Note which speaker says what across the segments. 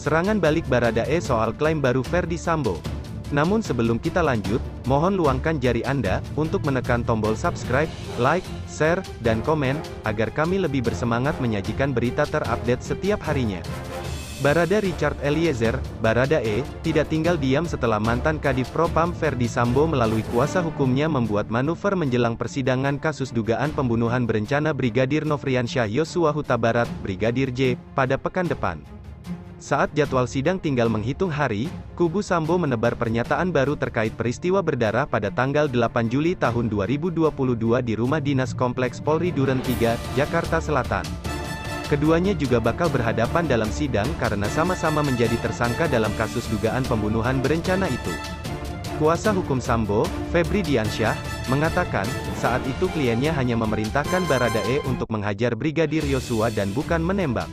Speaker 1: Serangan balik Baradae soal klaim baru Ferdy Sambo. Namun sebelum kita lanjut, mohon luangkan jari Anda, untuk menekan tombol subscribe, like, share, dan komen, agar kami lebih bersemangat menyajikan berita terupdate setiap harinya. Barada Richard Eliezer, Baradae, tidak tinggal diam setelah mantan Kadif Propam Ferdy Sambo melalui kuasa hukumnya membuat manuver menjelang persidangan kasus dugaan pembunuhan berencana Brigadir Nofriansyah Yosua Huta Barat, Brigadir J, pada pekan depan. Saat jadwal sidang tinggal menghitung hari, kubu Sambo menebar pernyataan baru terkait peristiwa berdarah pada tanggal 8 Juli tahun 2022 di rumah dinas Kompleks Polri Duren 3, Jakarta Selatan. Keduanya juga bakal berhadapan dalam sidang karena sama-sama menjadi tersangka dalam kasus dugaan pembunuhan berencana itu. Kuasa hukum Sambo, Febri Diansyah, mengatakan, saat itu kliennya hanya memerintahkan Baradae untuk menghajar Brigadir Yosua dan bukan menembak.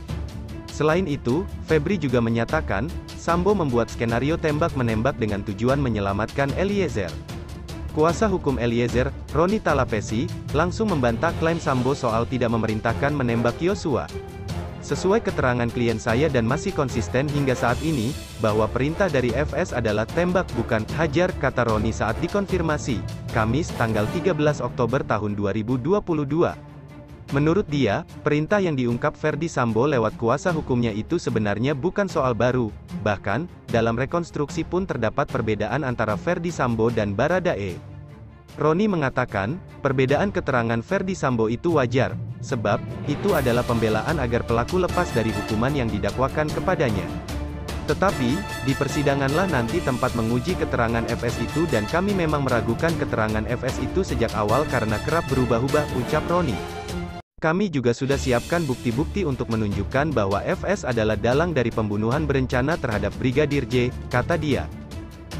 Speaker 1: Selain itu, Febri juga menyatakan, Sambo membuat skenario tembak-menembak dengan tujuan menyelamatkan Eliezer. Kuasa hukum Eliezer, Roni Talapesi, langsung membantah klaim Sambo soal tidak memerintahkan menembak Yosua. Sesuai keterangan klien saya dan masih konsisten hingga saat ini, bahwa perintah dari FS adalah tembak bukan hajar, kata Roni saat dikonfirmasi, Kamis, tanggal 13 Oktober tahun 2022. Menurut dia, perintah yang diungkap Ferdy Sambo lewat kuasa hukumnya itu sebenarnya bukan soal baru, bahkan, dalam rekonstruksi pun terdapat perbedaan antara Ferdy Sambo dan Baradae. Roni mengatakan, perbedaan keterangan Ferdy Sambo itu wajar, sebab, itu adalah pembelaan agar pelaku lepas dari hukuman yang didakwakan kepadanya. Tetapi, di persidanganlah nanti tempat menguji keterangan FS itu dan kami memang meragukan keterangan FS itu sejak awal karena kerap berubah-ubah, ucap Roni. Kami juga sudah siapkan bukti-bukti untuk menunjukkan bahwa FS adalah dalang dari pembunuhan berencana terhadap Brigadir J, kata dia.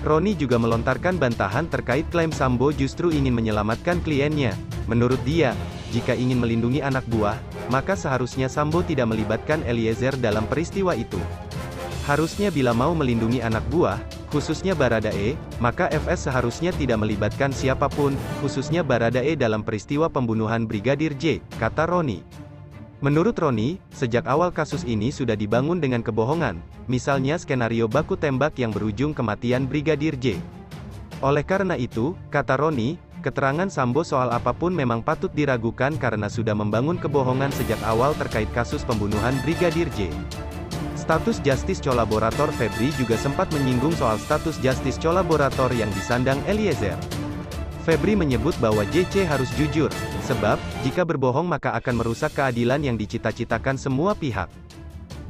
Speaker 1: Roni juga melontarkan bantahan terkait klaim Sambo justru ingin menyelamatkan kliennya. Menurut dia, jika ingin melindungi anak buah, maka seharusnya Sambo tidak melibatkan Eliezer dalam peristiwa itu. Harusnya bila mau melindungi anak buah, khususnya Baradae, maka FS seharusnya tidak melibatkan siapapun, khususnya Baradae dalam peristiwa pembunuhan Brigadir J, kata Roni. Menurut Roni, sejak awal kasus ini sudah dibangun dengan kebohongan, misalnya skenario baku tembak yang berujung kematian Brigadir J. Oleh karena itu, kata Roni, keterangan Sambo soal apapun memang patut diragukan karena sudah membangun kebohongan sejak awal terkait kasus pembunuhan Brigadir J. Status Justice Collaborator Febri juga sempat menyinggung soal status Justice Collaborator yang disandang Eliezer. Febri menyebut bahwa JC harus jujur, sebab, jika berbohong maka akan merusak keadilan yang dicita-citakan semua pihak.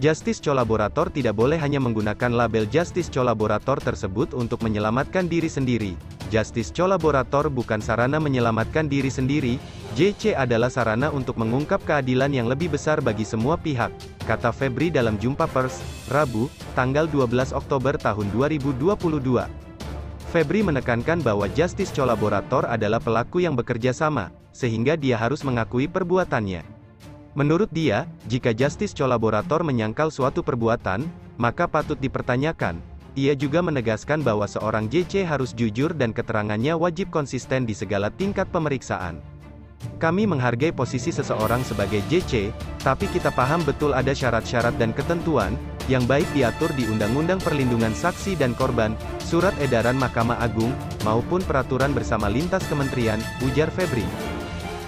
Speaker 1: Justice Collaborator tidak boleh hanya menggunakan label Justice Collaborator tersebut untuk menyelamatkan diri sendiri. Justice Collaborator bukan sarana menyelamatkan diri sendiri, JC adalah sarana untuk mengungkap keadilan yang lebih besar bagi semua pihak, kata Febri dalam jumpa pers, Rabu, tanggal 12 Oktober tahun 2022. Febri menekankan bahwa Justice Collaborator adalah pelaku yang bekerja sama, sehingga dia harus mengakui perbuatannya. Menurut dia, jika Justice Collaborator menyangkal suatu perbuatan, maka patut dipertanyakan. Ia juga menegaskan bahwa seorang JC harus jujur dan keterangannya wajib konsisten di segala tingkat pemeriksaan. Kami menghargai posisi seseorang sebagai JC, tapi kita paham betul ada syarat-syarat dan ketentuan, yang baik diatur di Undang-Undang Perlindungan Saksi dan Korban, Surat Edaran Mahkamah Agung, maupun peraturan bersama lintas kementerian, ujar Febri.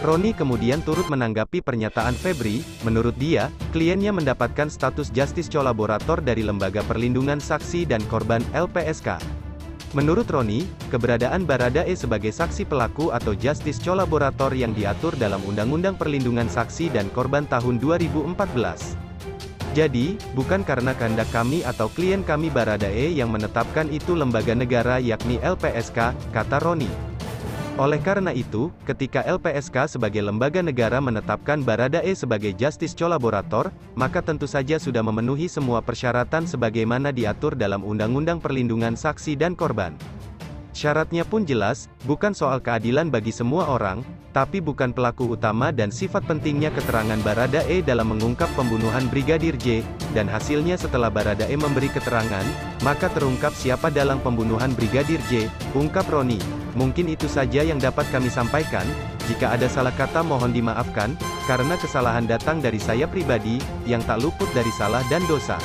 Speaker 1: Roni kemudian turut menanggapi pernyataan Febri, menurut dia, kliennya mendapatkan status Justice Collaborator dari Lembaga Perlindungan Saksi dan Korban, LPSK. Menurut Roni, keberadaan Baradae sebagai saksi pelaku atau Justice Collaborator yang diatur dalam Undang-Undang Perlindungan Saksi dan Korban tahun 2014. Jadi, bukan karena kehendak kami atau klien kami Baradae yang menetapkan itu lembaga negara yakni LPSK, kata Roni. Oleh karena itu, ketika LPSK sebagai lembaga negara menetapkan Baradae sebagai Justice Collaborator, maka tentu saja sudah memenuhi semua persyaratan sebagaimana diatur dalam Undang-Undang Perlindungan Saksi dan Korban. Syaratnya pun jelas, bukan soal keadilan bagi semua orang, tapi bukan pelaku utama dan sifat pentingnya keterangan Baradae dalam mengungkap pembunuhan Brigadir J, dan hasilnya setelah Baradae memberi keterangan, maka terungkap siapa dalang pembunuhan Brigadir J, ungkap Roni. Mungkin itu saja yang dapat kami sampaikan, jika ada salah kata mohon dimaafkan, karena kesalahan datang dari saya pribadi, yang tak luput dari salah dan dosa.